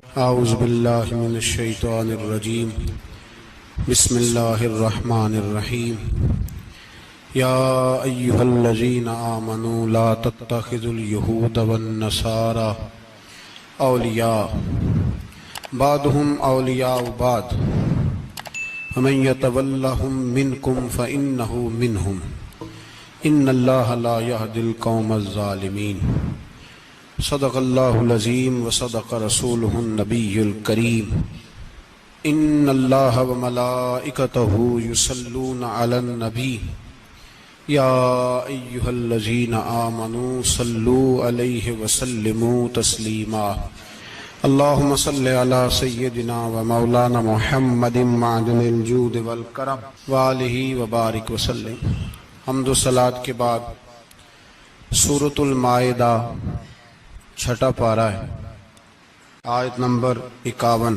اعوذ باللہ من الشیطان الرجیم بسم اللہ الرحمن الرحیم یا ایہا الذین آمنوا لا تتخذوا اليہود والنصارى اولیاء بعضهم اولیاء بعض ومن یتولہم منکم فإنہ منہم ان اللہ لا یہدی القوم الظالمین صدق اللہ العظیم وصدق رسولہ النبی الکریم ان اللہ وملائکتہ یصلون علی النبی یا ایہا الذین آمنوا صلوا علیہ وسلموا تسلیما اللہم صل علی سیدنا ومولانا محمد معدن الجود والکرم وآلہ وبارک وسلم۔ حمد و صلاۃ کے بعد سورۃ المائدہ چھٹا پارہ ہے، آیت نمبر 51۔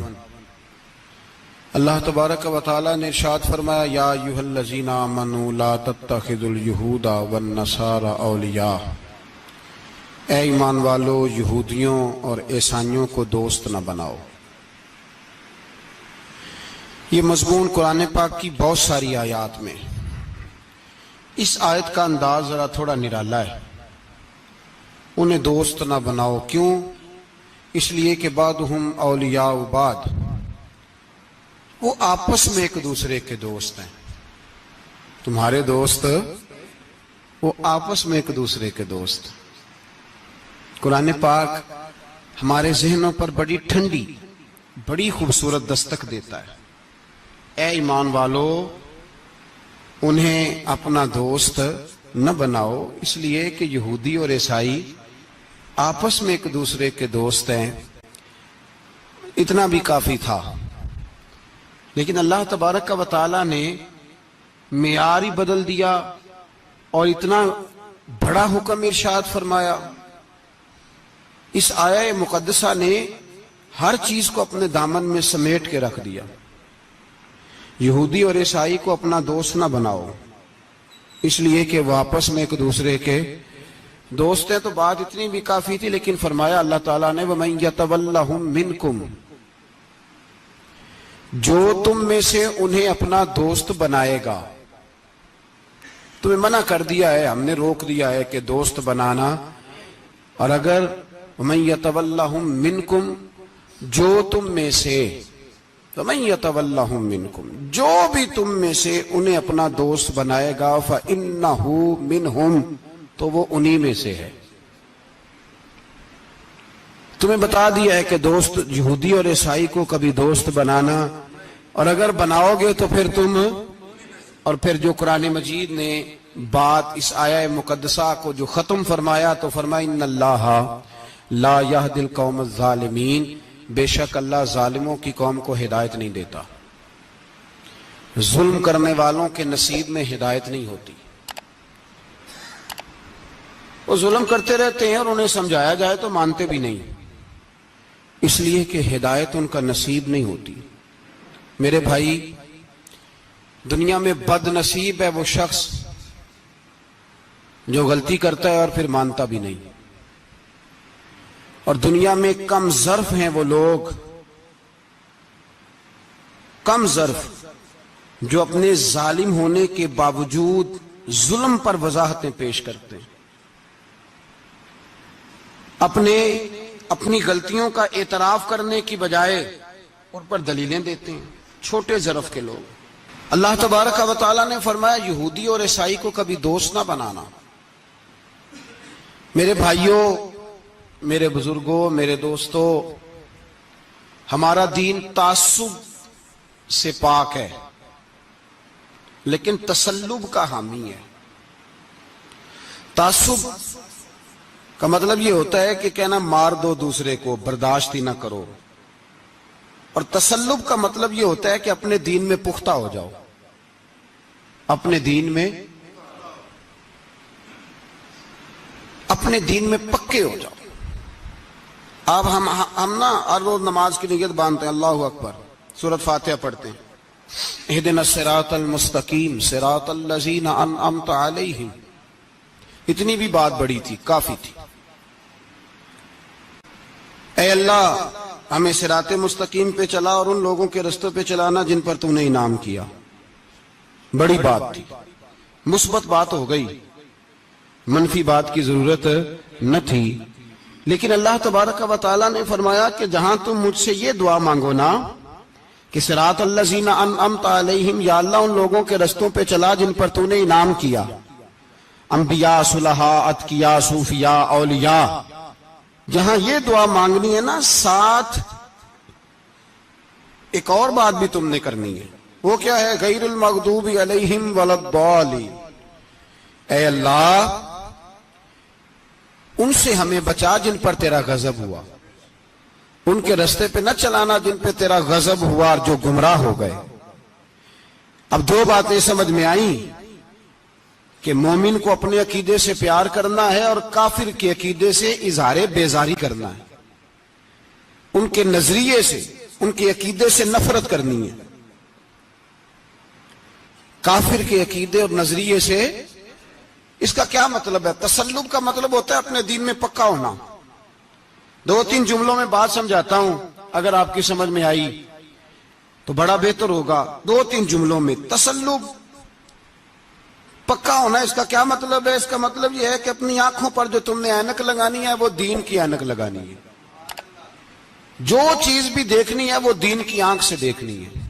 اللہ تبارک و تعالیٰ نے ارشاد فرمایا یا ایھا الذین آمنوا لا تتخذوا اليہود والنصارى اولیاء، اے ایمان والو یہودیوں اور عیسائیوں کو دوست نہ بناؤ۔ یہ مضمون قرآن پاک کی بہت ساری آیات میں، اس آیت کا انداز ذرا تھوڑا نرالا ہے۔ انہیں دوست نہ بناؤ، کیوں؟ اس لیے کہ بعضهم اولیاء بعض، وہ آپس میں ایک دوسرے کے دوست ہیں۔ تمہارے دوست وہ آپس میں ایک دوسرے کے دوست۔ قرآن پاک ہمارے ذہنوں پر بڑی ٹھنڈی، بڑی خوبصورت دستک دیتا ہے۔ اے ایمان والو، انہیں اپنا دوست نہ بناؤ، اس لیے کہ یہودی اور عیسائی آپس میں ایک دوسرے کے دوست ہیں۔ اتنا بھی کافی تھا، لیکن اللہ تبارک و تعالیٰ نے معیار ہی بدل دیا اور اتنا بڑا حکم ارشاد فرمایا۔ اس آیہ مقدسہ نے ہر چیز کو اپنے دامن میں سمیٹ کے رکھ دیا۔ یہودی اور عیسائی کو اپنا دوست نہ بناؤ، اس لیے کہ وہ آپس میں ایک دوسرے کے دوست ہیں۔ تو بات اتنی بھی کافی تھی، لیکن فرمایا اللہ تعالیٰ نے وَمَن يَتَوَلَّهُم مِّنكُمْ، جو تم میں سے انہیں اپنا دوست بنائے گا۔ تمہیں منع کر دیا ہے، ہم نے روک دیا ہے کہ دوست بنانا، اور اگر وَمَن يَتَوَلَّهُم مِّنكُمْ، جو تم میں سے، وَمَن يَتَوَلَّهُم مِّنكُمْ، جو بھی تم میں سے انہیں اپنا دوست بنائے گا فَإِنَّهُ مِنْهُمْ، تو وہ انہی میں سے ہے۔ تمہیں بتا دیا ہے کہ دوست یہودی اور عیسائی کو کبھی دوست بنانا، اور اگر بناؤ گے تو پھر تم، اور پھر جو قرآن مجید نے بات اس آیہ مقدسہ کو جو ختم فرمایا تو فرمایا ان اللہ لا یہدی القوم الظالمین، بے شک اللہ ظالموں کی قوم کو ہدایت نہیں دیتا۔ ظلم کرنے والوں کے نصیب میں ہدایت نہیں ہوتی۔ وہ ظلم کرتے رہتے ہیں اور انہیں سمجھایا جائے تو مانتے بھی نہیں، اس لیے کہ ہدایت ان کا نصیب نہیں ہوتی۔ میرے بھائی، دنیا میں بد نصیب ہے وہ شخص جو غلطی کرتا ہے اور پھر مانتا بھی نہیں، اور دنیا میں کم ظرف ہیں وہ لوگ، کم ظرف جو اپنے ظالم ہونے کے باوجود ظلم پر وضاحتیں پیش کرتے ہیں، اپنی غلطیوں کا اعتراف کرنے کی بجائے ان پر دلیلیں دیتے ہیں، چھوٹے ظرف کے لوگ۔ اللہ تبارک و تعالیٰ نے فرمایا یہودی اور عیسائی کو کبھی دوست نہ بنانا۔ میرے بھائیوں، میرے بزرگوں، میرے دوستوں، ہمارا دین تعصب سے پاک ہے، لیکن تسلب کا حامی ہے۔ تعصب کا مطلب یہ ہوتا ہے کہ کہنا مار دو دوسرے کو، برداشت ہی نہ کرو، اور تسلب کا مطلب یہ ہوتا ہے کہ اپنے دین میں پختہ ہو جاؤ، اپنے دین میں پکے ہو جاؤ۔ اب ہم نا ہر روز نماز کی نیت باندھتے ہیں، اللہ اکبر، سورۃ فاتحہ پڑھتے ہیں، اہدنا الصراط المستقیم صراط الذین انعمت علیہم، اتنی بھی بات بڑی تھی، کافی تھی۔ اے اللہ ہمیں صراط مستقیم پہ چلا اور ان لوگوں کے رستوں پہ چلانا جن پر تو نے انعام کیا. بڑی بات تھی، مثبت بات ہو گئی، منفی بات کی ضرورت نہ تھی. لیکن اللہ تبارک و تعالیٰ نے فرمایا کہ جہاں تم مجھ سے یہ دعا مانگو نا کہ صراط الذین انعمت علیہم، یا اللہ ان لوگوں کے رستوں پہ چلا جن پر تو نے انعام کیا، انبیاء، صلحاء، اتقیاء، صوفیاء، اولیاء، جہاں یہ دعا مانگنی ہے نا، ساتھ ایک اور بات بھی تم نے کرنی ہے. وہ کیا ہے؟ غیر المغضوب علیہم ولا الضالین. اے اللہ ان سے ہمیں بچا جن پر تیرا غضب ہوا، ان کے رستے پہ نہ چلانا جن پہ تیرا غضب ہوا اور جو گمراہ ہو گئے. اب دو باتیں سمجھ میں آئیں کہ مومن کو اپنے عقیدے سے پیار کرنا ہے اور کافر کے عقیدے سے اظہار بیزاری کرنا ہے، ان کے نظریے سے، ان کے عقیدے سے نفرت کرنی ہے. کافر کے عقیدے اور نظریے سے، اس کا کیا مطلب ہے؟ تسلب کا مطلب ہوتا ہے اپنے دین میں پکا ہونا. دو تین جملوں میں بات سمجھاتا ہوں، اگر آپ کی سمجھ میں آئی تو بڑا بہتر ہوگا. دو تین جملوں میں تسلب، پکا ہونا، اس کا کیا مطلب ہے؟ اس کا مطلب یہ ہے کہ اپنی آنکھوں پر جو تم نے اینک لگانی ہے وہ دین کی اینک لگانی ہے. جو چیز بھی دیکھنی ہے وہ دین کی آنکھ سے دیکھنی ہے.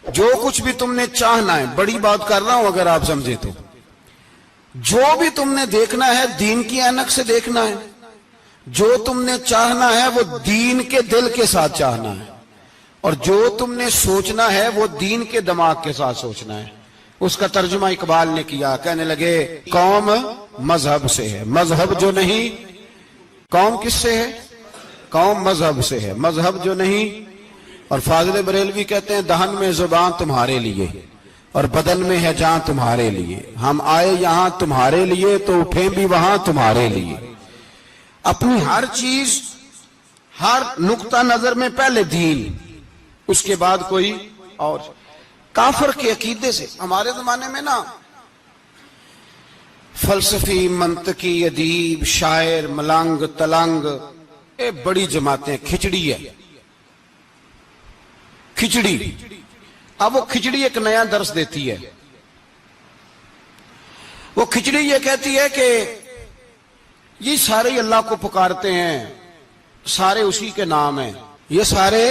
جو کچھ بھی تم نے چاہنا ہے، بڑی بات کر رہا ہوں اگر آپ سمجھے تو، جو بھی تم نے دیکھنا ہے دین کی اینک سے دیکھنا ہے. جو تم نے چاہنا ہے وہ دین کے دل کے ساتھ چاہنا ہے، اور جو تم نے سوچنا ہے وہ دین کے دماغ کے ساتھ سوچنا ہے. اس کا ترجمہ اقبال نے کیا، کہنے لگے قوم مذہب سے ہے، مذہب جو نہیں. قوم کس سے ہے؟ قوم مذہب سے ہے، مذہب جو نہیں. اور فاضل بریلوی کہتے ہیں دہن میں زبان تمہارے لیے اور بدن میں ہے جان تمہارے لیے. ہم آئے یہاں تمہارے لیے تو اٹھیں بھی وہاں تمہارے لیے. اپنی ہر چیز، ہر نقطہ نظر میں پہلے دین، اس کے بعد کوئی اور. کافر کے عقیدے سے ہمارے زمانے میں نا فلسفی، منطقی، ادیب، شاعر، ملنگ، تلنگ، یہ بڑی جماعتیں. کھچڑی ہے، کھچڑی. اب وہ کھچڑی ایک نیا درس دیتی ہے. وہ کھچڑی یہ کہتی ہے کہ یہ سارے اللہ کو پکارتے ہیں، سارے اسی کے نام ہیں. یہ سارے،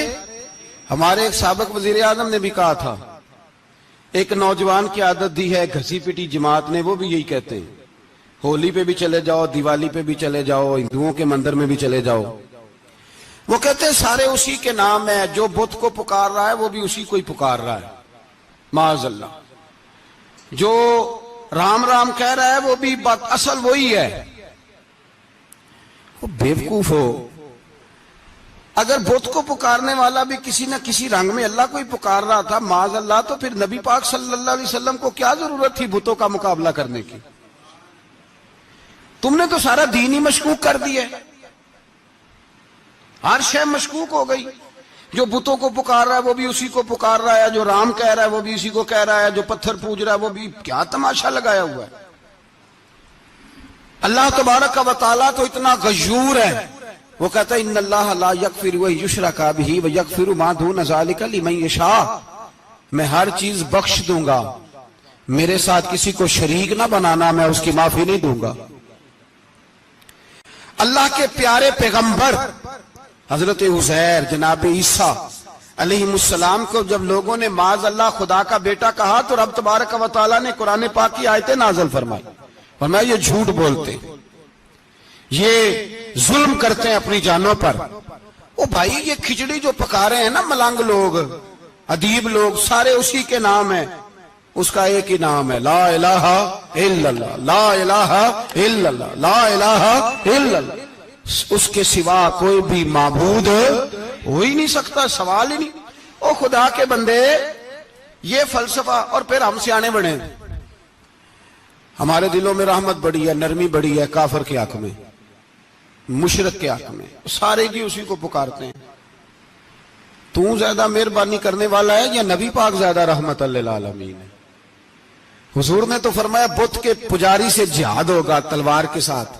ہمارے ایک سابق وزیر اعظم نے بھی کہا تھا، ایک نوجوان کی عادت دی ہے گھسی پٹی جماعت نے، وہ بھی یہی کہتے ہیں. ہولی پہ بھی چلے جاؤ، دیوالی پہ بھی چلے جاؤ، ہندوؤں کے مندر میں بھی چلے جاؤ. وہ کہتے ہیں سارے اسی کے نام ہے، جو بت کو پکار رہا ہے وہ بھی اسی کو ہی پکار رہا ہے، معاذ اللہ. جو رام رام کہہ رہا ہے وہ بھی بات اصل وہی ہے. وہ بیوقوف ہو. اگر بت کو پکارنے والا بھی کسی نہ کسی رنگ میں اللہ کو ہی پکار رہا تھا، معاذ اللہ، تو پھر نبی پاک صلی اللہ علیہ وسلم کو کیا ضرورت تھی بتوں کا مقابلہ کرنے کی؟ تم نے تو سارا دین ہی مشکوک کر دیا. ہر شے مشکوک ہو گئی. جو بتوں کو پکار رہا ہے وہ بھی اسی کو پکار رہا ہے، جو رام کہہ رہا ہے وہ بھی اسی کو کہہ رہا ہے، جو پتھر پوج رہا ہے وہ بھی. کیا تماشا لگایا ہوا ہے. اللہ تبارک و تعالیٰ تو اتنا غیور ہے، وہ کہتا ہے ان اللہ لا یغفر ان یشرک بہ ویغفر ما دون ذلک لمن یشاء. میں ہر چیز بخش دوں گا، میرے ساتھ کسی کو شریک نہ بنانا، میں اس کی معافی نہیں دوں گا. اللہ کے پیارے پیغمبر حضرت عزیر، جناب عیسیٰ علیہ السلام کو جب لوگوں نے معاذ اللہ خدا کا بیٹا کہا تو رب تبارک و تعالیٰ نے قرآن پاک کی آیتیں نازل فرمائی. فرمایا یہ جھوٹ بولتے، یہ ظلم کرتے ہیں اپنی جانوں پر. او بھائی، یہ کھچڑی جو پکا رہے ہیں نا ملنگ لوگ، ادیب لوگ، سارے اسی کے نام ہیں. اس کا ایک ہی نام ہے، لا الہ الا اللہ، لا الہ الا اللہ، لا الہ الا اللہ. اس کے سوا کوئی بھی معبود ہو ہی نہیں سکتا، سوال ہی نہیں. او خدا کے بندے، یہ فلسفہ. اور پھر ہم سیانے بڑے، ہمارے دلوں میں رحمت بڑی ہے، نرمی بڑی ہے کافر کے حق میں، مشرک کے حق میں. سارے جی اسی کو پکارتے ہیں. تو زیادہ مہربانی کرنے والا ہے یا نبی پاک زیادہ رحمت للعالمین ہے؟ حضور نے تو فرمایا بت کے پجاری سے جہاد ہوگا تلوار کے ساتھ.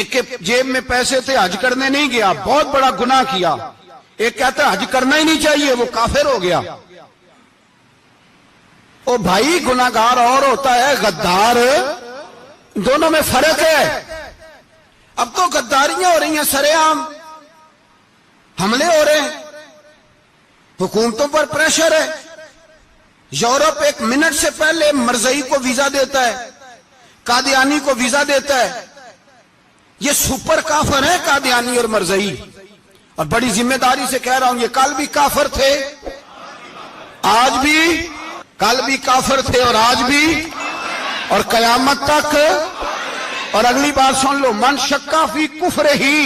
ایک کے جیب میں پیسے تھے، حج کرنے نہیں گیا، بہت بڑا گناہ کیا۔ ایک کہتا ہے حج کرنا ہی نہیں چاہیے، وہ کافر ہو گیا۔ او بھائی، گناہگار اور ہوتا ہے، غدار، دونوں میں فرق ہے۔ اب تو غداریاں ہو رہی ہیں، سرے عام حملے ہو رہے ہیں، حکومتوں پر پریشر ہے۔ یورپ 1 منٹ سے پہلے مرزئی کو ویزا دیتا ہے، قادیانی کو ویزا دیتا ہے۔ یہ سپر کافر ہیں قادیانی اور مرزئی، اور بڑی ذمہ داری سے کہہ رہا ہوں، یہ کل بھی کافر تھے، آج بھی، کل بھی کافر تھے اور آج بھی، اور قیامت تک۔ اور اگلی بات سن لو، من شکا فی کفر ہی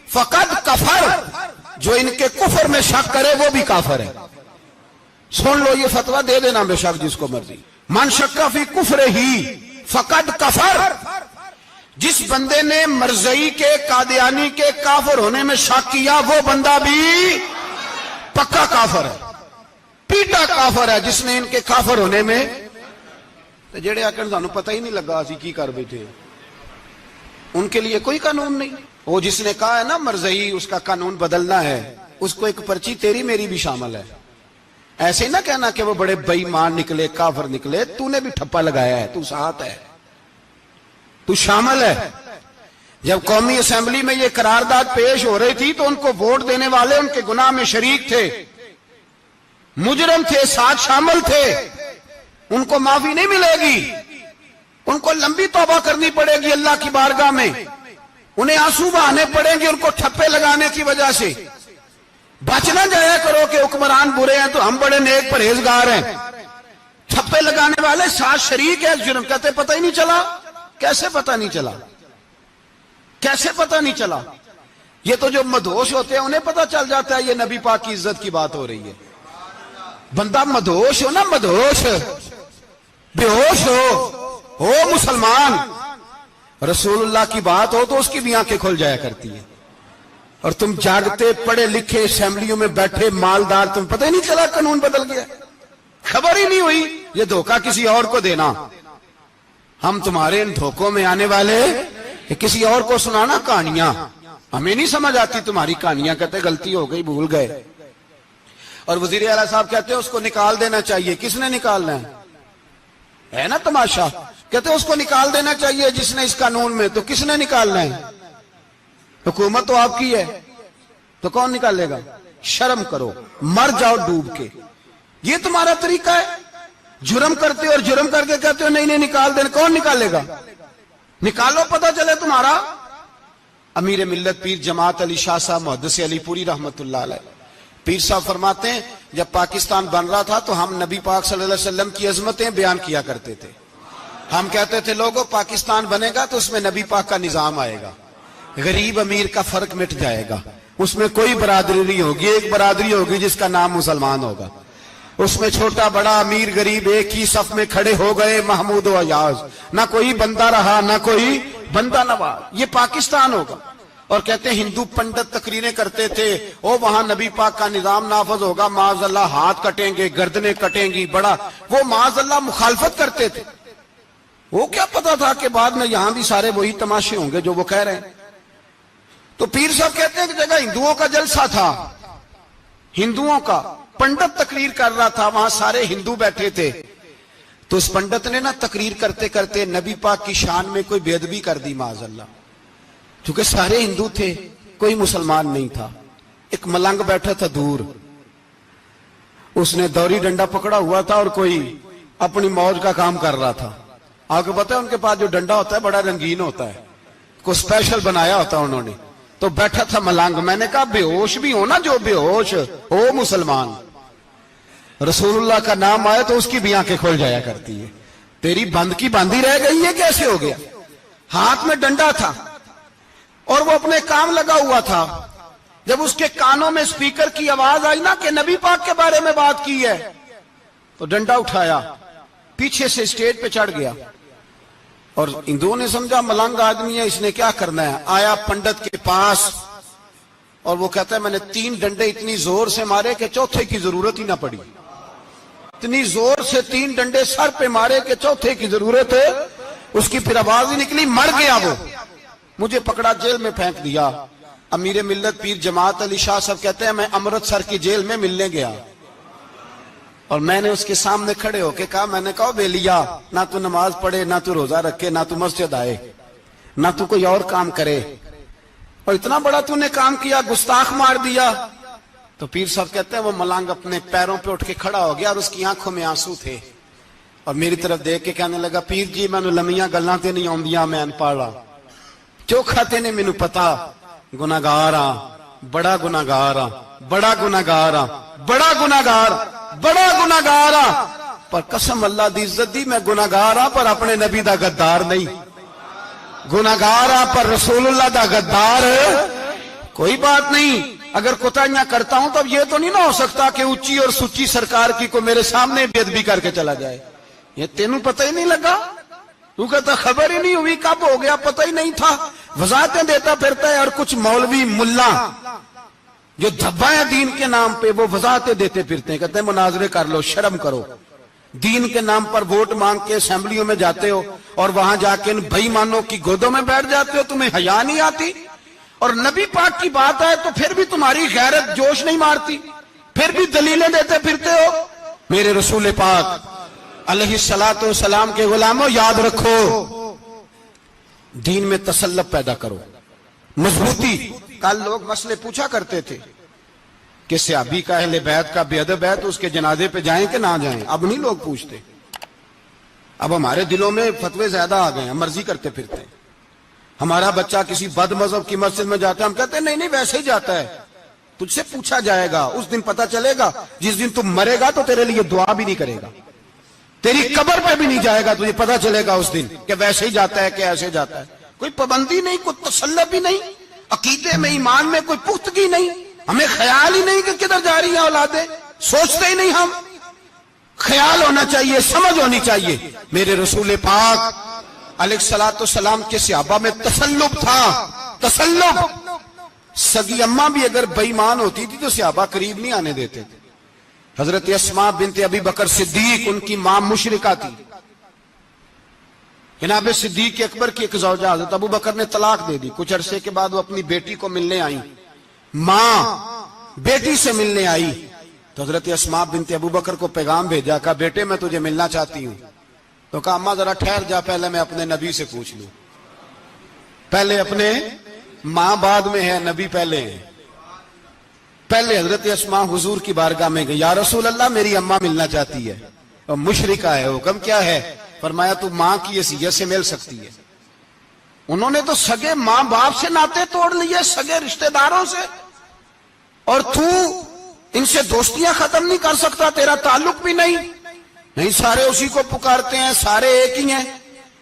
فقد کفر، جو ان کے کفر میں شک کرے وہ بھی کافر ہے۔ سن لو، یہ فتویٰ دے دینا بے شک جس کو مرضی۔ من شکا فی کفر ہی فقد کفر، جس بندے نے مرزئی کے، قادیانی کے کافر ہونے میں شک کیا، وہ بندہ بھی پکا کافر ہے، پیٹا کافر ہے، جس نے ان کے کافر ہونے میں۔ تو جڑے آکر سانو پتہ ہی نہیں لگا اسی کی کر بیٹھے، ان کے لیے کوئی قانون نہیں۔ وہ جس نے کہا ہے نا مرزئی اس کا قانون بدلنا ہے، اس کو ایک پرچی تیری میری بھی شامل ہے۔ ایسے نہ کہنا کہ وہ بڑے بے ایمان نکلے، کافر نکلے، تو نے بھی ٹھپا لگایا ہے، تو ساتھ ہے، تو شامل ہے۔ جب قومی اسمبلی میں یہ قرارداد پیش ہو رہی تھی تو ان کو ووٹ دینے والے ان کے گناہ میں شریک تھے، مجرم تھے، ساتھ شامل تھے، ان کو معافی نہیں ملے گی، ان کو لمبی توبہ کرنی پڑے گی اللہ کی بارگاہ میں، انہیں آنسو بہانے پڑیں گے ان کو ٹھپے لگانے کی وجہ سے۔ بچ نہ جایا کرو کہ حکمران برے ہیں تو ہم بڑے نیک پرہیزگار ہیں، ٹھپے لگانے والے ساتھ شریک ہے جرم، کہتے پتہ ہی نہیں چلا۔ کیسے پتہ نہیں چلا؟ کیسے پتہ نہیں چلا؟ یہ تو جو مدہوش ہوتے ہیں انہیں پتہ چل جاتا ہے یہ نبی پاک کی عزت کی بات ہو رہی ہے۔ بندہ مدہوش ہو نا، مدہوش، بے ہوش ہو مسلمان، رسول اللہ کی بات ہو تو اس کی بھی آنکھیں کھل جایا کرتی ہیں، اور تم جاگتے پڑھے لکھے اسمبلیوں میں بیٹھے مالدار، تم پتہ ہی نہیں چلا قانون بدل گیا، خبر ہی نہیں ہوئی۔ یہ دھوکہ کسی اور کو دینا، ہم تمہارے ان دھوکوں میں آنے والے کہ کسی اور کو سنانا کہانیاں، ہمیں نہیں سمجھ آتی تمہاری کہانیاں، کہتے غلطی ہو گئی، بھول گئے۔ اور وزیر اعلیٰ صاحب کہتے ہیں اس کو نکال دینا چاہیے۔ کس نے نکالنا ہے نا تماشا؟ کہتے ہیں اس کو نکال دینا چاہیے جس نے اس قانون میں، تو کس نے نکالنا ہے؟ حکومت تو آپ کی ہے، تو کون نکالے گا؟ شرم کرو، مر جاؤ ڈوب کے۔ یہ تمہارا طریقہ ہے؟ جرم کرتے اور جرم کر کے کہتے ہو نہیں نہیں نکال دینا، کون نکالے گا؟ نکالو، پتہ چلے تمہارا۔ امیر ملت پیر جماعت علی شاہ صاحب محدث علی پوری رحمت اللہ علیہ، پیر صاحب فرماتے ہیں جب پاکستان بن رہا تھا تو ہم نبی پاک صلی اللہ علیہ وسلم کی عظمتیں بیان کیا کرتے تھے۔ ہم کہتے تھے لوگوں پاکستان بنے گا تو اس میں نبی پاک کا نظام آئے گا، غریب امیر کا فرق مٹ جائے گا، اس میں کوئی برادری نہیں ہوگی، ایک برادری ہوگی جس کا نام مسلمان ہوگا، اس میں چھوٹا بڑا امیر غریب ایک ہی صف میں کھڑے ہو گئے، محمود و ایاز، نہ کوئی بندہ رہا نہ کوئی بندہ نواز، یہ پاکستان ہوگا۔ اور کہتے ہیں ہندو پنڈت تقریریں کرتے تھے، او وہاں نبی پاک کا نظام نافذ ہوگا، معاذ اللہ ہاتھ کٹیں گے، گردنیں کٹیں گی، بڑا وہ معاذ اللہ مخالفت کرتے تھے۔ وہ کیا پتا تھا کہ بعد میں یہاں بھی سارے وہی تماشے ہوں گے جو وہ کہہ رہے ہیں۔ تو پیر صاحب کہتے ہیں کہ جگہ ہندوؤں کا جلسہ تھا، ہندوؤں کا پنڈت تقریر کر رہا تھا، وہاں سارے ہندو بیٹھے تھے، تو اس پنڈت نے نا تقریر کرتے کرتے نبی پاک کی شان میں کوئی بے ادبی کر دی معاذ اللہ، چونکہ سارے ہندو تھے، کوئی مسلمان نہیں تھا۔ ایک ملنگ بیٹھا تھا دور، اس نے دوری ڈنڈا پکڑا ہوا تھا اور کوئی اپنی موج کا کام کر رہا تھا۔ آپ کو پتا ہے ان کے پاس جو ڈنڈا ہوتا ہے بڑا رنگین ہوتا ہے، کوئی اسپیشل بنایا ہوتا انہوں نے، تو بیٹھا تھا ملنگ۔ میں نے کہا بے ہوش بھی ہونا، جو بے ہوش ہو مسلمان، رسول اللہ کا نام آئے تو اس کی بھی آنکھیں کھول جایا کرتی ہے، تیری بند کی باندھی رہ گئی ہے، کیسے ہو گیا؟ ہاتھ میں ڈنڈا تھا اور وہ اپنے کام لگا ہوا تھا۔ جب اس کے کانوں میں سپیکر کی آواز آئی نا کہ نبی پاک کے بارے میں بات کی ہے، تو ڈنڈا اٹھایا، پیچھے سے اسٹیج پہ چڑھ گیا، اور ہندوؤں نے سمجھا ملنگ آدمی ہے، اس نے کیا کرنا ہے۔ آیا پنڈت کے پاس اور وہ کہتا ہے میں نے 3 ڈنڈے اتنی زور سے مارے کہ چوتھے کی ضرورت ہی نہ پڑی، اتنی زور سے 3 ڈنڈے سر پہ مارے کہ چوتھے کی ضرورت ہے، اس کی پھر آواز ہی نکلی، مر گیا وہ۔ مجھے پکڑا جیل میں پھینک دیا. امیر ملت پیر جماعت علی شاہ صاحب کہتے ہیں میں امرتسر کی جیل میں ملنے گیا اور میں نے اس کے سامنے کھڑے ہو کے کہا, میں نے کہا بے لیا, نہ تو نماز پڑھے, نہ تو روزہ رکھے, نہ تو مسجد آئے, نہ تو کوئی اور کام کرے, اور اتنا بڑا تو نے کام کیا, گستاخ مار دیا. تو پیر صاحب کہتے ہیں وہ ملنگ اپنے پیروں پہ اٹھ کے کھڑا ہو گیا اور اس کی آنکھوں میں آنسو تھے اور میری طرف دیکھ کے کہنے لگا, پیر جی میں لمیاں گلاں تے نہیں آندیاں, میں انپڑھا چوکھا تے نے مینوں پتا, گناہگار ہاں, بڑا گناہگار ہاں, بڑا گناہگار ہاں, بڑا گناہگار, بڑا گناہگار ہاں, پر قسم اللہ دی عزت دی میں گناہگار ہاں پر اپنے نبی دا غدار نہیں, گناہگار ہاں پر رسول اللہ دا غدار کوئی بات نہیں. اگر کوتاہیاں کرتا ہوں تو اب یہ تو نہیں نہ ہو سکتا کہ اونچی اور سچی سرکار کی کوئی میرے سامنے بے ادبی کر کے چلا جائے. یہ تینوں پتہ ہی نہیں لگا, تو کہتا خبر ہی نہیں ہوئی, کب ہو گیا پتہ ہی نہیں تھا, وضاحتیں دیتا پھرتا ہے. اور کچھ مولوی ملا جو دھبا ہے دین کے نام پہ وہ وضاحتیں دیتے پھرتے ہیں, کہتے ہیں مناظرے کر لو, شرم کرو. دین کے نام پر ووٹ مانگ کے اسمبلیوں میں جاتے ہو اور وہاں جا کے ان بے ایمانوں کی گودوں میں بیٹھ جاتے ہو, تمہیں حیا نہیں آتی؟ اور نبی پاک کی بات ہے تو پھر بھی تمہاری غیرت جوش نہیں مارتی, پھر بھی دلیلیں دیتے پھرتے ہو. میرے رسول پاک علیہ السلام کے غلاموں یاد رکھو, دین میں تسلط پیدا کرو, مضبوطی. کل لوگ مسئلے پوچھا کرتے تھے کہ صحابی کا اہل بیت کا بے ادب ہے تو اس کے جنازے پہ جائیں کہ نہ جائیں. اب نہیں لوگ پوچھتے, اب ہمارے دلوں میں فتوے زیادہ آ گئے ہیں, مرضی کرتے پھرتے ہیں. ہمارا بچہ کسی بد مذہب کی مسجد میں جاتا ہے, ہم کہتے ہیں نہیں نہیں ویسے ہی جاتا ہے. تجھ سے پوچھا جائے گا, اس دن پتا چلے گا, جس دن تم مرے گا تو تیرے لیے دعا بھی نہیں کرے گا, تیری قبر پہ بھی نہیں جائے گا, تجھے پتا چلے گا اس دن کہ ویسے ہی جاتا ہے کہ ایسے جاتا ہے. کوئی پابندی نہیں, کوئی تسلط بھی نہیں, عقیدے میں ایمان میں کوئی پختگی نہیں, ہمیں خیال ہی نہیں کہ کدھر جا رہی ہیں اولادیں, سوچتے ہی نہیں. ہم خیال ہونا چاہیے, سمجھ ہونی چاہیے. میرے رسول پاک علیہ السلام کے صحابہ میں تسلط تھا, تسلط. سگی اماں بھی اگر بے ایمان ہوتی تھی تو صحابہ قریب نہیں آنے دیتے تھے. حضرت اسماء بنت ابی بکر صدیق ان کی ماں مشرکہ تھی. جناب صدیق اکبر کی ایک زوجہ حضرت ابو بکر نے طلاق دے دی. کچھ عرصے کے بعد وہ اپنی بیٹی کو ملنے آئی, ماں بیٹی سے ملنے آئی تو حضرت اسماء بنت ابو بکر کو پیغام بھیجا, کہا بیٹے میں تجھے ملنا چاہتی ہوں. تو کہا اماں ذرا ٹھہر جا, پہلے میں اپنے نبی سے پوچھ لوں. پہلے اپنے ماں بعد میں ہے, نبی پہلے ہے. پہلے حضرت اسماء حضور کی بارگاہ میں گئی, یا رسول اللہ میری اماں ملنا چاہتی ہے, اور مشرکہ ہے, حکم کیا ہے؟ فرمایا تو ماں کی حیثیت سے مل سکتی ہے. انہوں نے تو سگے ماں باپ سے ناطے توڑ لیے, سگے رشتہ داروں سے, اور تو ان سے دوستیاں ختم نہیں کر سکتا, تیرا تعلق بھی نہیں. نہیں, سارے اسی کو پکارتے ہیں, سارے ایک ہی ہیں.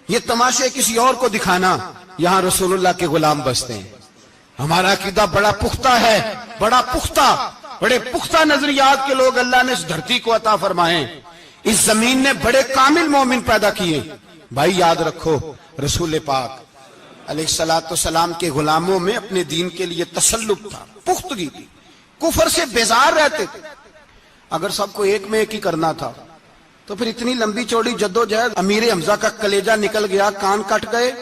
یہ تماشے کسی اور کو دکھانا, یہاں رسول اللہ کے غلام بستے ہیں. ہمارا عقیدہ بڑا پختہ ہے, بڑا پختہ, بڑے پختہ نظریات کے لوگ اللہ نے اس دھرتی کو عطا فرمائے. اس زمین نے بڑے کامل مومن پیدا کیے. بھائی یاد رکھو, رسول پاک علیہ السلام کے غلاموں میں اپنے دین کے لیے تسلط تھا, پختگی تھی, کفر سے بیزار رہتے تھے. اگر سب کو ایک میں ایک ہی کرنا تھا تو پھر اتنی لمبی چوڑی جدوجہد, امیر حمزہ کا کلیجہ نکل گیا, کان کٹ گئے,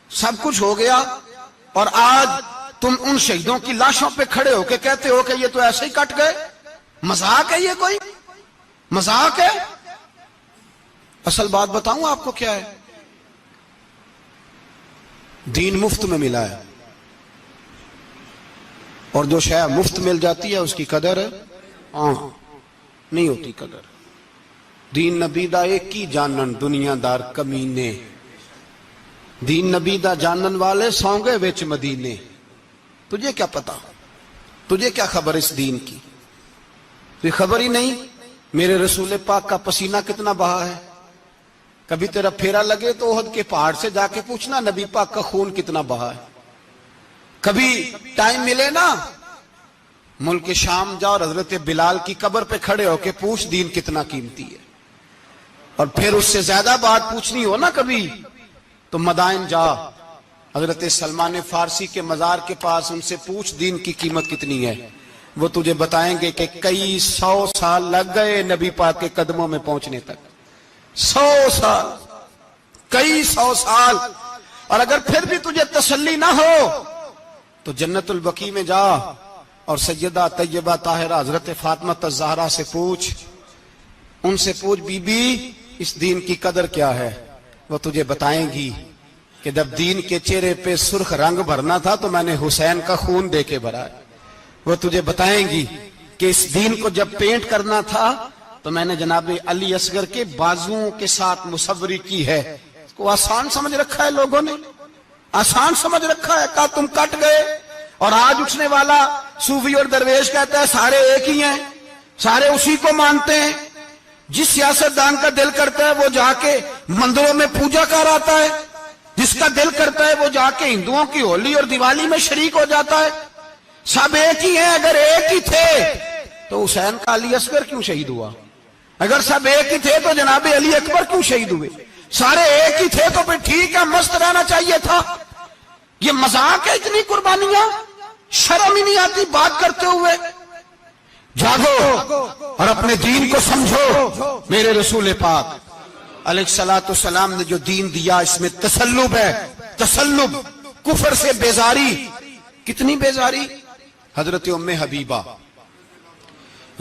سب کچھ ہو گیا, اور آج تم ان شہیدوں کی لاشوں پہ کھڑے ہو کے کہتے ہو کہ یہ تو ایسے ہی کٹ گئے. مذاق ہے یہ, کوئی مذاق ہے؟ اصل بات بتاؤں آپ کو کیا ہے, دین مفت میں ملا ہے, اور جو شے مفت مل جاتی ہے اس کی قدر نہیں ہوتی. قدر دین نبی دا ایک ہی جانن دنیا دار کمینے, دین نبی دا جانن والے سونگے وچ مدینے. تجھے کیا پتا, تجھے کیا خبر اس دین کی؟ تجھے خبر ہی نہیں میرے رسول پاک کا پسینہ کتنا بہا ہے. کبھی تیرا پھیرا لگے تو احد کے پہاڑ سے جا کے پوچھنا نبی پاک کا خون کتنا بہا ہے. کبھی ٹائم ملے نا, ملک شام جا اور حضرت بلال کی قبر پہ کھڑے ہو کے پوچھ دین کتنا قیمتی ہے. اور پھر اس سے زیادہ بات پوچھنی ہو نا کبھی تو مدائن جا, حضرت سلمان فارسی کے مزار کے پاس ان سے پوچھ دین کی قیمت کتنی ہے. وہ تجھے بتائیں گے کہ کئی 100 سال لگ گئے نبی پاک کے قدموں میں پہنچنے تک. 100 سال, کئی 100 سال. اور اگر پھر بھی تجھے تسلی نہ ہو تو جنت البقیع میں جا اور سیدہ طیبہ طاہرہ حضرت فاطمہ الزہرا سے پوچھ، ان سے پوچھ بی بی اس دین کی قدر کیا ہے، وہ تجھے بتائیں گی کہ جب دین کے چہرے پہ سرخ رنگ بھرنا تھا تو میں نے حسین کا خون دے کے بھرا ہے۔ وہ تجھے بتائیں گی کہ اس دین کو جب پینٹ کرنا تھا تو میں نے جناب علی اصغر کے بازوؤں کے ساتھ مصوری کی ہے۔ اس کو آسان سمجھ رکھا ہے لوگوں نے، آسان سمجھ رکھا ہے، کہا تم کٹ گئے۔ اور آج اٹھنے والا صوفی اور درویش کہتا ہے سارے ایک ہی ہیں، سارے اسی کو مانتے ہیں۔ جس سیاستدان کا دل کرتا ہے وہ جا کے مندروں میں پوجا کر آتا ہے، جس کا دل کرتا ہے وہ جا کے ہندوؤں کی ہولی اور دیوالی میں شریک ہو جاتا ہے۔ سب ایک ہی ہیں۔ اگر ایک ہی تھے تو حسین کا علی اصغر کیوں شہید ہوا؟ اگر سب ایک ہی تھے تو جناب علی اکبر کیوں شہید ہوئے؟ سارے ایک ہی تھے تو پھر ٹھیک ہے، مست رہنا چاہیے تھا۔ یہ مذاق ہے اتنی قربانیاں؟ شرم ہی نہیں آتی بات کرتے ہوئے؟ جاگو اور اپنے دین کو سمجھو۔ میرے رسول پاک علیہ الصلوۃ والسلام نے جو دین دیا اس میں تسلب ہے، تسلب، کفر سے بیزاری۔ کتنی بیزاری؟ حضرت ام حبیبہ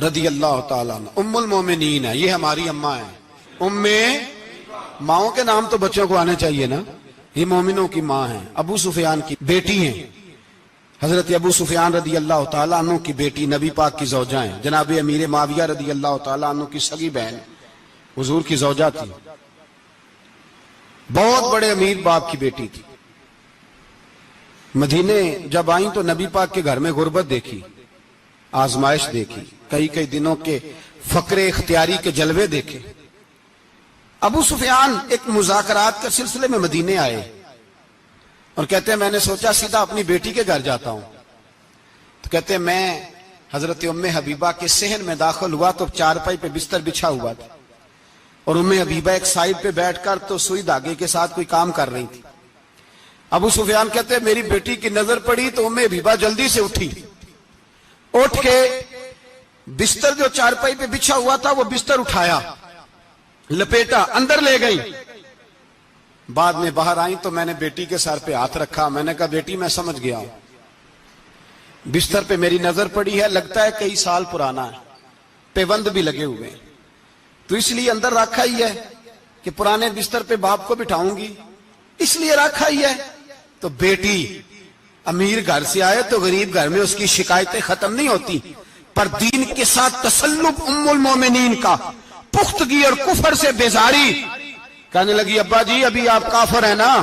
رضی اللہ تعالیٰ عنہ ام المومنین ہے، یہ ہماری اماں ہیں۔ ماؤں کے نام تو بچوں کو آنے چاہیے نا، یہ مومنوں کی ماں ہیں، ابو سفیان کی بیٹی ہیں، حضرت ابو سفیان رضی اللہ تعالیٰ عنہ کی بیٹی، نبی پاک کی زوجہ ہیں، جناب امیر معاویہ رضی اللہ تعالیٰ عنہ کی سگی بہن حضور کی زوجہ تھی، بہت بڑے امیر باپ کی بیٹی تھی۔ مدینے جب آئیں تو نبی پاک کے گھر میں غربت دیکھی، آزمائش دیکھی، کئی دنوں کے فقر اختیاری کے جلوے دیکھے۔ ابو سفیان ایک مذاکرات کے سلسلے میں مدینے آئے اور کہتے ہیں میں نے سوچا سیدھا اپنی بیٹی کے گھر جاتا ہوں، تو کہتے ہیں میں حضرت ام حبیبہ کے صحن میں داخل ہوا تو چارپائی پہ بستر بچھا ہوا تھا اور ام حبیبہ ایک سائیڈ پہ بیٹھ کر تو سوئی دھاگے کے ساتھ کوئی کام کر رہی تھی۔ ابو سفیان کہتے ہیں میری بیٹی کی نظر پڑی تو ام حبیبہ جلدی سے اٹھی، اٹھ کے بستر جو چارپائی پہ بچھا ہوا تھا وہ بستر اٹھایا، لپیٹا، اندر لے گئی۔ بعد میں باہر آئیں تو میں نے بیٹی کے سر پہ ہاتھ رکھا، میں نے کہا بیٹی میں سمجھ گیا ہوں، بستر پہ میری نظر پڑی ہے، لگتا ہے کئی سال پرانا ہے، پیوند بھی لگے ہوئے ہیں، تو اس لیے اندر رکھا ہی ہے کہ پرانے بستر پہ باپ کو بٹھاؤں گی، اس لیے رکھا ہی ہے۔ تو بیٹی امیر گھر سے آئے تو غریب گھر میں اس کی شکایتیں ختم نہیں ہوتی، پر دین کے ساتھ تسلب ام المومنین کا، پختگی اور کفر سے بیزاری۔ کہنے لگی ابا جی ابھی آپ کافر ہیں نا،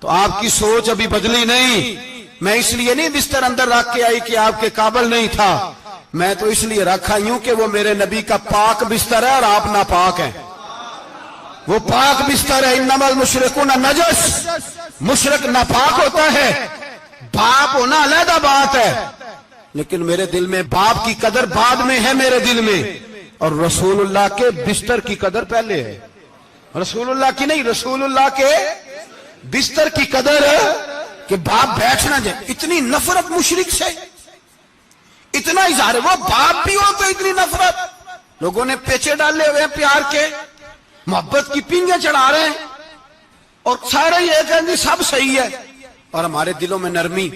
تو آپ کی سوچ ابھی بدلی نہیں، میں اس لیے نہیں بستر اندر رکھ کے آئی کہ آپ کے قابل نہیں تھا، میں تو اس لیے رکھا ہوں کہ وہ میرے نبی کا پاک بستر ہے اور آپ ناپاک ہیں، وہ پاک بستر ہے۔ انما المشرکون نجس، مشرک ناپاک ہوتا ہے، باپ ہونا علیحدہ بات ہے، لیکن میرے دل میں باپ کی قدر بعد میں ہے میرے دل میں، اور رسول اللہ کے بستر کی قدر پہلے ہے، رسول اللہ کی نہیں، رسول اللہ کے بستر کی قدر ہے کہ باپ بیٹھ نہ جائے۔ اتنی نفرت مشرک سے، اتنا اظہار، وہ باپ بھی ہو تو اتنی نفرت، لوگوں نے پیچے ڈالے ہوئے ہیں پیار کے، محبت کی پینگیں چڑھا رہے ہیں اور سارے یہ کہیں گے سب صحیح ہے، اور ہمارے دلوں میں نرمی،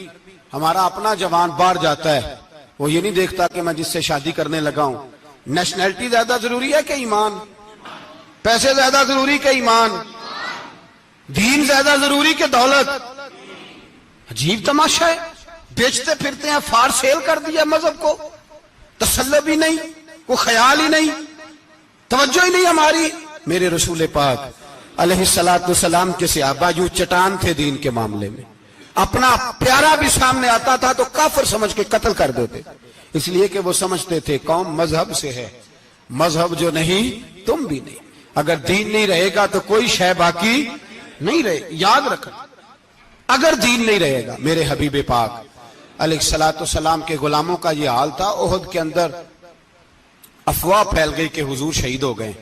ہمارا اپنا جوان باہر جاتا ہے، وہ یہ نہیں دیکھتا کہ میں جس سے شادی کرنے لگا ہوں نیشنلٹی زیادہ ضروری ہے کہ ایمان، پیسے زیادہ ضروری کہ ایمان، دین زیادہ ضروری کہ دولت۔ عجیب تماشا ہے، بیچتے پھرتے ہیں، فار سیل کر دیا مذہب کو، تسلب ہی نہیں، کوئی خیال ہی نہیں، توجہ ہی نہیں ہماری۔ میرے رسول پاک علیہ الصلوۃ والسلام کے صحابہ جو چٹان تھے دین کے معاملے میں، اپنا پیارا بھی سامنے آتا تھا تو کافر سمجھ کے قتل کر دیتے، اس لیے کہ وہ سمجھتے تھے قوم مذہب سے ہے، مذہب جو نہیں تم بھی نہیں، اگر دین نہیں رہے گا تو کوئی شے باقی نہیں رہے، یاد رکھنا، اگر دین نہیں رہے گا۔ میرے حبیب پاک علیہ الصلوۃ والسلام کے غلاموں کا یہ حال تھا۔ احد کے اندر افواہ پھیل گئی کہ حضور شہید ہو گئے،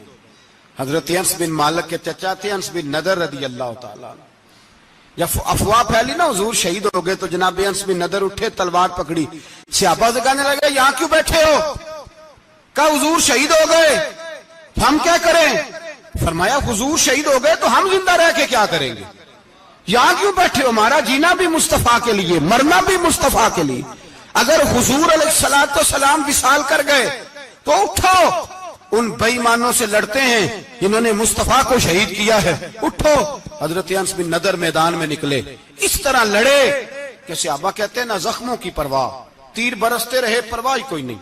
حضرت انس بن مالک کے چچا تھے انس بن نضر رضی اللہ تعالیٰ، جب افواہ پھیلی نا حضور شہید ہو گئے تو جناب انس بن نضر اٹھے، تلوار پکڑی، صحابہ سے کہنے لگے یہاں کیوں بیٹھے ہو؟ کہا حضور شہید ہو گئے، ہم کیا کریں؟ فرمایا حضور شہید ہو گئے تو ہم زندہ رہ کے کیا کریں گے؟ یہاں کیوں بیٹھے ہو؟ ہمارا جینا بھی مصطفیٰ کے لیے، مرنا بھی مصطفیٰ کے لیے۔ اگر حضور علیہ الصلوۃ والسلام وصال کر گئے تو اٹھو، ان بے ایمانوں سے لڑتے ہیں جنہوں نے مصطفیٰ کو شہید کیا ہے، اٹھو۔ حضرت انس بن نضر میدان میں نکلے، اس طرح لڑے کہ صحابہ کہتے ہیں نہ زخموں کی پرواہ، تیر برستے رہے پرواہ کوئی نہیں،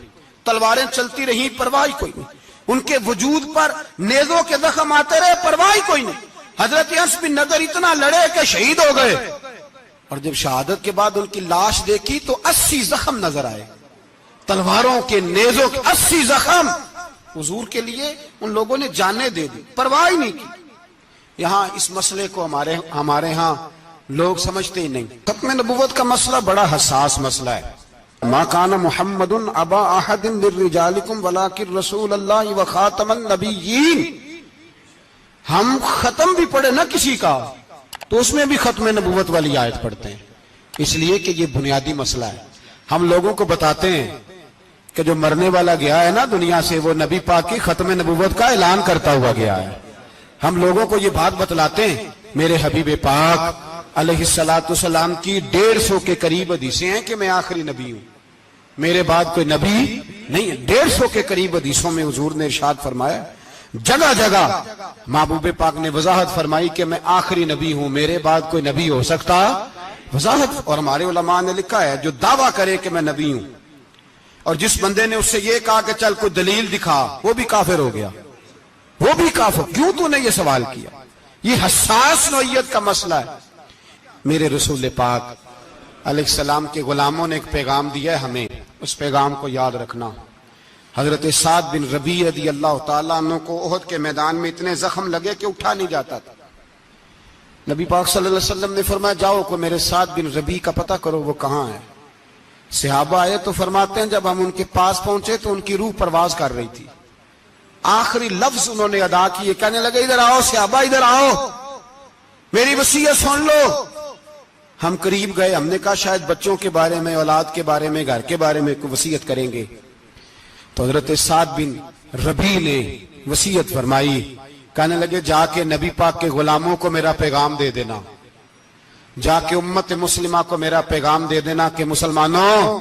تلواریں چلتی رہیں پرواہ کوئی نہیں، ان کے وجود پر نیزوں کے زخم آتے رہے پرواہ کوئی نہیں۔ حضرت انس بن نضر اتنا لڑے کہ شہید ہو گئے، اور جب شہادت کے بعد ان کی لاش دیکھی تو 80 زخم نظر آئے، تلواروں کے، نیزوں کے 80 زخم۔ حضور کے لیے ان لوگوں نے جانیں دے دی، پرواہ ہی نہیں کی۔ یہاں اس مسئلے کو ہمارے ہاں لوگ سمجھتے ہی نہیں۔ ختم نبوت کا مسئلہ بڑا حساس مسئلہ ہے۔ ما کان محمد ابا احد من رجالکم ولکن رسول اللہ وخاتم النبیین۔ ہم ختم بھی پڑھے نہ کسی کا تو اس میں بھی ختم نبوت والی آیت پڑھتے ہیں، اس لیے کہ یہ بنیادی مسئلہ ہے۔ ہم لوگوں کو بتاتے ہیں کہ جو مرنے والا گیا ہے نا دنیا سے، وہ نبی پاک کی ختم نبوت کا اعلان کرتا ہوا گیا ہے۔ ہم لوگوں کو یہ بات بتلاتے ہیں، میرے حبیب پاک علیہ الصلوۃ والسلام کی 150 کے قریب حدیثیں ہیں کہ میں آخری نبی ہوں، میرے بعد کوئی نبی نہیں ہے۔ 150 کے قریب حدیثوں میں حضور نے ارشاد فرمایا، جگہ جگہ محبوب پاک نے وضاحت فرمائی کہ میں آخری نبی ہوں، میرے بعد کوئی نبی ہو سکتا، وضاحت۔ اور ہمارے علماء نے لکھا ہے جو دعویٰ کرے کہ میں نبی ہوں، اور جس بندے نے اس سے یہ کہا کہ چل کوئی دلیل دکھا، وہ بھی کافر ہو گیا، وہ بھی کافر۔ کیوں تو نے یہ سوال کیا؟ یہ حساس نوعیت کا مسئلہ ہے۔ میرے رسول پاک علیہ السلام کے غلاموں نے ایک پیغام دیا ہے ہمیں، اس پیغام کو یاد رکھنا۔ حضرت سعد بن ربیع رضی اللہ تعالیٰ عنہ کو احد کے میدان میں اتنے زخم لگے کہ اٹھا نہیں جاتا تھا۔ نبی پاک صلی اللہ علیہ وسلم نے فرمایا جاؤ کو میرے سعد بن ربیع کا پتہ کرو وہ کہاں ہے۔ صحابہ آئے تو فرماتے ہیں جب ہم ان کے پاس پہنچے تو ان کی روح پرواز کر رہی تھی، آخری لفظ انہوں نے ادا کیے، کہنے لگے ادھر آؤ صحابہ، ادھر آؤ، میری وصیت سن لو۔ ہم قریب گئے، ہم نے کہا شاید بچوں کے بارے میں، اولاد کے بارے میں، گھر کے بارے میں کوئی وصیت کریں گے۔ تو حضرت سعد بن ربیع نے وصیت فرمائی، کہنے لگے جا کے نبی پاک کے غلاموں کو میرا پیغام دے دینا، جا کے امت مسلمہ کو میرا پیغام دے دینا کہ مسلمانوں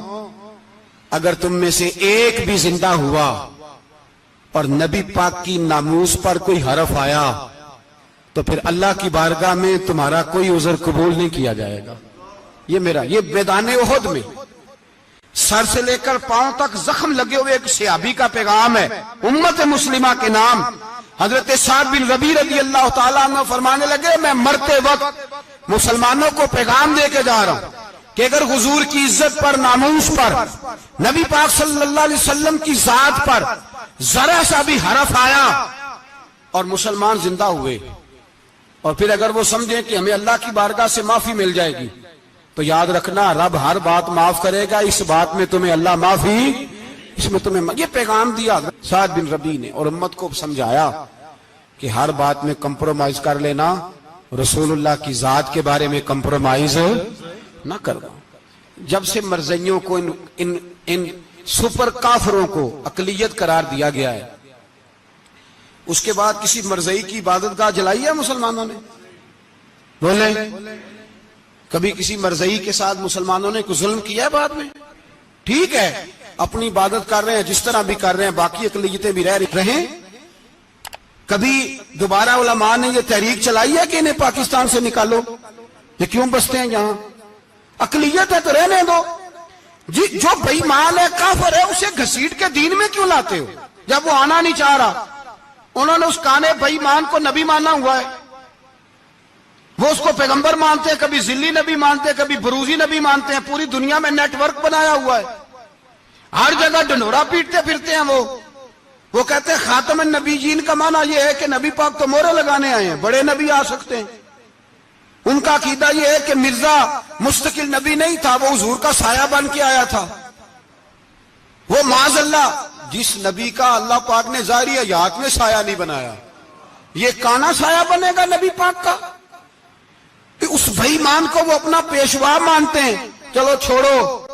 اگر تم میں سے ایک بھی زندہ ہوا اور نبی پاک کی ناموس پر کوئی حرف آیا تو پھر اللہ کی بارگاہ میں تمہارا کوئی عذر قبول نہیں کیا جائے گا۔ یہ میدان احد میں سر سے لے کر پاؤں تک زخم لگے ہوئے ایک صحابی کا پیغام ہے امت مسلمہ کے نام۔ حضرت سعد بن ربیع رضی اللہ تعالیٰ عنہ فرمانے لگے میں مرتے وقت مسلمانوں کو پیغام دے کے جا رہا ہوں کہ اگر حضور کی عزت پر، ناموس پر، نبی پاک صلی اللہ علیہ وسلم کی ذات پر ذرا سا بھی حرف آیا اور مسلمان زندہ ہوئے، اور پھر اگر وہ سمجھیں کہ ہمیں اللہ کی بارگاہ سے معافی مل جائے گی، تو یاد رکھنا رب ہر بات معاف کرے گا، اس بات میں تمہیں اللہ معافی، اس میں تمہیں یہ پیغام دیا سعد بن ربیع نے، اور امت کو سمجھایا کہ ہر بات میں کمپرومائز کر لینا، رسول اللہ کی ذات کے بارے میں کمپرومائز نہ کرنا۔ جب سے مرزائیوں کو ان سپر کافروں کو اقلیت قرار دیا گیا ہے، اس کے بعد کسی مرزائی کی عبادت گاہ جلائی ہے مسلمانوں نے؟ بولے کبھی کسی مرزائی کے ساتھ مسلمانوں نے کوئی ظلم کیا ہے بعد میں؟ ٹھیک ہے اپنی عبادت کر رہے ہیں جس طرح بھی کر رہے ہیں، باقی اقلیتیں بھی رہیں۔ کبھی دوبارہ علماء نے یہ تحریک چلائی ہے کہ انہیں پاکستان سے نکالو، یہ کیوں بستے ہیں یہاں؟ اقلیت ہے تو رہنے دو۔ جو بے ایمان ہے، کافر ہے، اسے گھسیٹ کے دین میں کیوں لاتے ہو جب وہ آنا نہیں چاہ رہا؟ انہوں نے اس کانے بے ایمان کو نبی مانا ہوا ہے، وہ اس کو پیغمبر مانتے ہیں، کبھی ذلی نبی مانتے ہیں، کبھی بروزی نبی مانتے ہیں، پوری دنیا میں نیٹ ورک بنایا ہوا ہے، ہر جگہ ڈنڈورا پیٹتے پھرتے ہیں۔ وہ کہتے ہیں خاتم النبیین کا معنی یہ ہے کہ نبی پاک تو مورے لگانے آئے ہیں، بڑے نبی آ سکتے ہیں۔ ان کا عقیدہ یہ ہے کہ مرزا مستقل نبی نہیں تھا، وہ حضور کا سایہ بن کے آیا تھا۔ وہ معاذ اللہ جس نبی کا اللہ پاک نے ظاہری حیات میں سایہ نہیں بنایا، یہ کانا سایہ بنے گا نبی پاک کا؟ اس بے ایمان کو وہ اپنا پیشوا مانتے ہیں۔ چلو چھوڑو،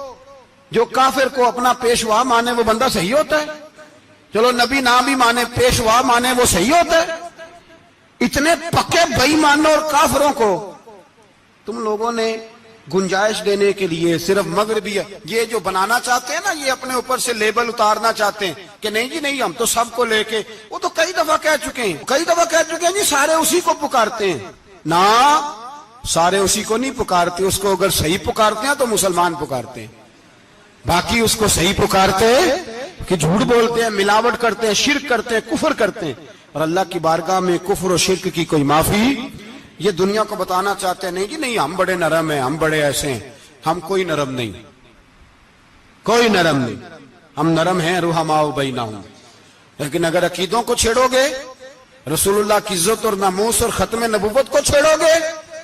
جو کافر کو اپنا پیشوا مانے وہ بندہ صحیح ہوتا ہے؟ چلو نبی نہ بھی مانے، پیشوا مانے، وہ صحیح ہوتا ہے؟ اتنے پکے بے ایمانوں اور کافروں کو تم لوگوں نے گنجائش دینے کے لیے صرف مغربی یہ جو بنانا چاہتے ہیں نا، یہ اپنے اوپر سے لیبل اتارنا چاہتے ہیں کہ نہیں جی نہیں، ہم تو سب کو لے کے، وہ تو کئی دفعہ کہہ چکے ہیں جی سارے اسی کو پکارتے ہیں. نہ، سارے اسی کو نہیں پکارتے. اس کو اگر صحیح پکارتے ہیں تو مسلمان پکارتے ہیں، باقی اس کو صحیح پکارتے کہ جھوٹ بولتے ہیں، ملاوٹ کرتے ہیں، شرک کرتے ہیں، کفر کرتے ہیں. اور اللہ کی بارگاہ میں کفر و شرک کی کوئی معافی. یہ دنیا کو بتانا چاہتے ہیں نہیں جی نہیں، ہم بڑے نرم ہیں، ہم بڑے ایسے ہیں. ہم کوئی نرم نہیں، کوئی نرم نہیں. ہم نرم ہیں رحماء بینہم. لیکن اگر عقیدوں کو چھیڑو گے، رسول اللہ کی عزت اور ناموس اور ختم نبوت کو چھیڑو گے،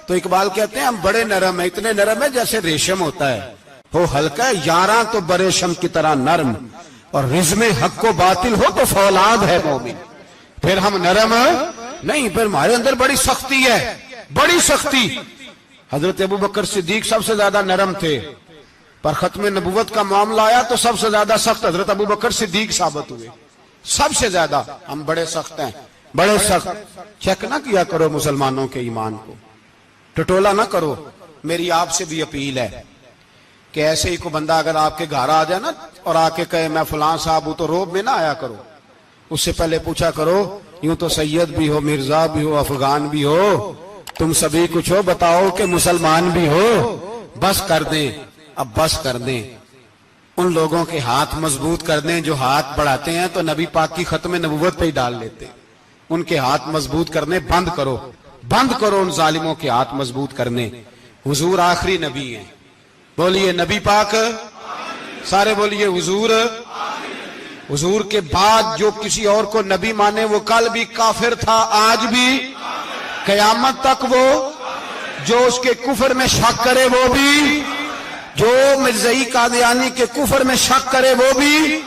تو اقبال کہتے ہیں ہم بڑے نرم ہیں. اتنے نرم ہیں جیسے ریشم ہوتا ہے، ہو ہلکا ہے یاراں تو بریشم کی طرح نرم، اور رزم حق و باطل ہو تو فولاد ہے مومن. پھر ہم نرم نہیں، پھر ہمارے اندر بڑی سختی ہے، بڑی سختی. حضرت ابوبکر صدیق سب سے زیادہ نرم تھے، پر ختم نبوت کا معاملہ آیا تو سب سے زیادہ سخت حضرت ابوبکر صدیق ثابت ہوئے. سب سے زیادہ ہم بڑے سخت ہیں، بڑے سخت. چیک نہ کیا کرو مسلمانوں کے ایمان کو، ٹٹولا نہ کرو. میری آپ سے بھی اپیل ہے کہ ایسے ہی کو بندہ اگر آپ کے گھر آ جائے نا اور آ کے کہے میں فلاں صاحب ہوں، تو روب میں نہ آیا کرو. اس سے پہلے پوچھا کرو یوں تو سید بھی ہو، مرزا بھی ہو، افغان بھی ہو، تم سبھی کچھ ہو، بتاؤ کہ مسلمان بھی ہو. بس کر دیں، اب بس کر دیں. ان لوگوں کے ہاتھ مضبوط کر دیں جو ہاتھ بڑھاتے ہیں تو نبی پاک کی ختم نبوت پہ ہی ڈال لیتے. ان کے ہاتھ مضبوط کرنے بند کرو، بند کرو ان ظالموں کے ہاتھ مضبوط کرنے. حضور آخری نبی ہیں. بولیے نبی پاک، سارے بولیے حضور. حضور کے بعد جو کسی اور کو نبی مانے وہ کل بھی کافر تھا، آج بھی، قیامت تک وہ. جو اس کے کفر میں شک کرے وہ بھی، جو مرزائی قادیانی کے کفر میں شک کرے وہ بھی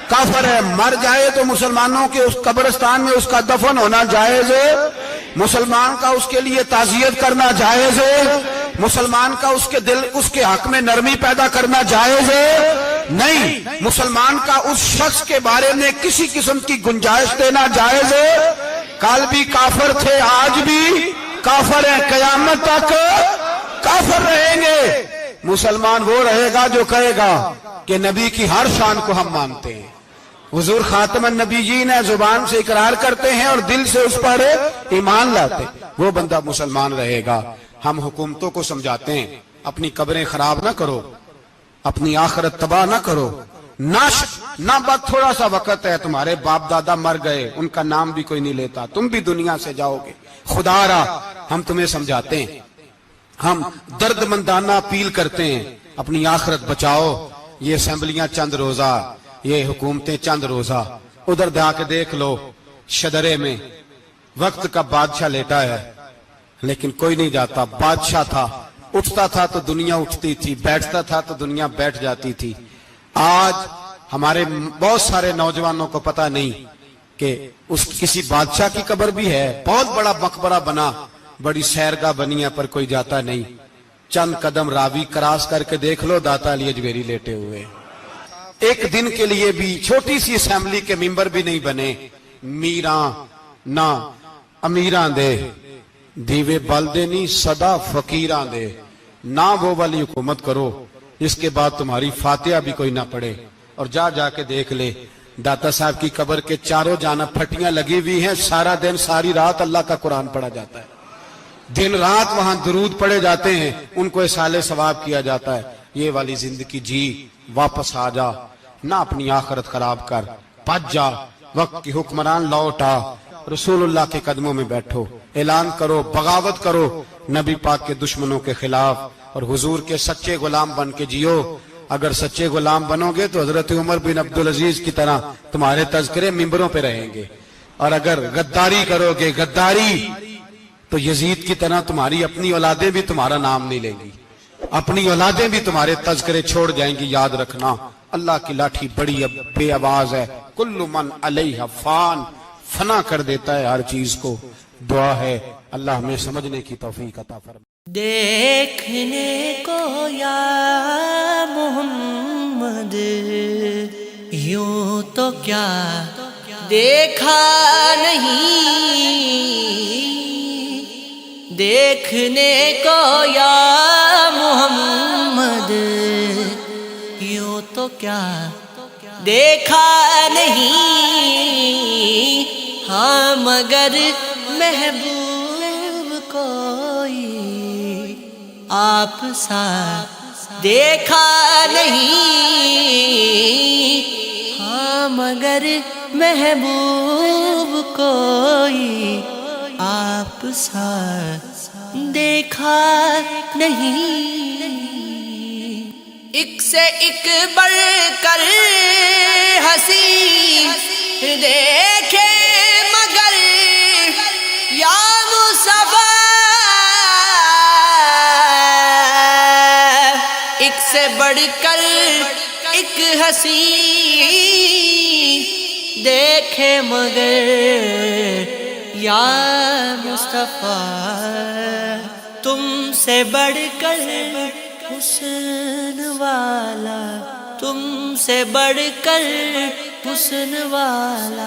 کافر ہے. مر جائے تو مسلمانوں کے اس قبرستان میں اس کا دفن ہونا جائز ہے، مسلمان کا اس کے لیے تعزیت کرنا جائز ہے، مسلمان کا اس کے دل اس کے حق میں نرمی پیدا کرنا جائز ہے. نہیں، مسلمان کا اس شخص کے بارے میں کسی قسم کی گنجائش دینا جائز ہے. کل بھی کافر تھے، آج بھی کافر ہیں، قیامت تک کافر رہیں گے. مسلمان وہ رہے گا جو کہے گا کہ نبی کی ہر شان کو ہم مانتے ہیں، حضور خاتم النبیین ہے، زبان سے اقرار کرتے ہیں اور دل سے اس پر ایمان لاتے، وہ بندہ مسلمان رہے گا. ہم حکومتوں کو سمجھاتے ہیں اپنی قبریں خراب نہ کرو، اپنی آخرت تباہ نہ کرو. نہ بس تھوڑا سا وقت ہے، تمہارے باپ دادا مر گئے، ان کا نام بھی کوئی نہیں لیتا، تم بھی دنیا سے جاؤ گے. خدا را ہم تمہیں سمجھاتے ہیں، ہم درد مندانہ اپیل کرتے ہیں، اپنی آخرت بچاؤ. یہ اسمبلیاں چند روزہ، یہ حکومتیں چند روزہ. ادھر جا کے دیکھ لو شدرے میں وقت کا بادشاہ لیٹا ہے، لیکن کوئی نہیں جاتا. بادشاہ تھا، اٹھتا تھا تو دنیا اٹھتی تھی، بیٹھتا تھا تو دنیا بیٹھ جاتی تھی. آج ہمارے بہت سارے نوجوانوں کو پتہ نہیں کہ اس کسی بادشاہ کی قبر بھی ہے. بہت بڑا مقبرہ بنا، بڑی سیرگاہ بنی ہے، پر کوئی جاتا نہیں. چند قدم راوی کراس کر کے دیکھ لو، داتا علی اجمیری لیٹے ہوئے. ایک دن کے لیے بھی چھوٹی سی اسمبلی کے ممبر بھی نہیں بنے. میراں نہ امیراں دے دیوے بلدے نہیں صدا فقیراں دے. نہ وہ والی حکومت کرو جس کے بعد تمہاری فاتحہ بھی کوئی نہ پڑھے. اور جا کے دیکھ لے داتا صاحب کی قبر کے چاروں جانب پھٹیاں لگی ہوئی ہیں. سارا دن ساری رات اللہ کا قرآن پڑھا جاتا ہے، دن رات وہاں درود پڑھے جاتے ہیں، ان کو اصالِ ثواب کیا جاتا ہے. یہ والی زندگی جی، واپس آ جا، نہ اپنی آخرت خراب کر، بچ جا. وقت کی حکمران لوٹ آ، رسول اللہ کے قدموں میں بیٹھو، اعلان کرو، بغاوت کرو نبی پاک کے دشمنوں کے خلاف، اور حضور کے سچے غلام بن کے جیو. اگر سچے غلام بنو گے تو حضرت عمر بن عبدالعزیز کی طرح تمہارے تذکرے ممبروں پہ رہیں گے. اور اگر غداری کرو گے، غداری، تو یزید کی طرح تمہاری اپنی اولادیں بھی تمہارا نام نہیں لیں گی، اپنی اولادیں بھی تمہارے تذکرے چھوڑ جائیں گی. یاد رکھنا اللہ کی لاٹھی بڑی بے آواز ہے. کل من علیہ فان، فنا کر دیتا ہے ہر چیز کو. دعا ہے اللہ ہمیں سمجھنے کی توفیق عطا فرمائے. دیکھنے کو یا محمد یوں تو کیا دیکھا نہیں، دیکھنے کو یا محمد یوں تو کیا دیکھا نہیں، ہاں مگر محبوب کوئی آپ سا دیکھا نہیں، ہاں مگر محبوب کوئی آپ سا دیکھا نہیں۔ ایک سے ایک بڑھ کر ہنسی دیکھے مگر یا مصطفیٰ، ایک سے بڑھ کر ایک ہنسی دیکھے مگر یا مصطفیٰ، تم سے بڑھ کر حسن والا، تم سے بڑھ کر حسن والا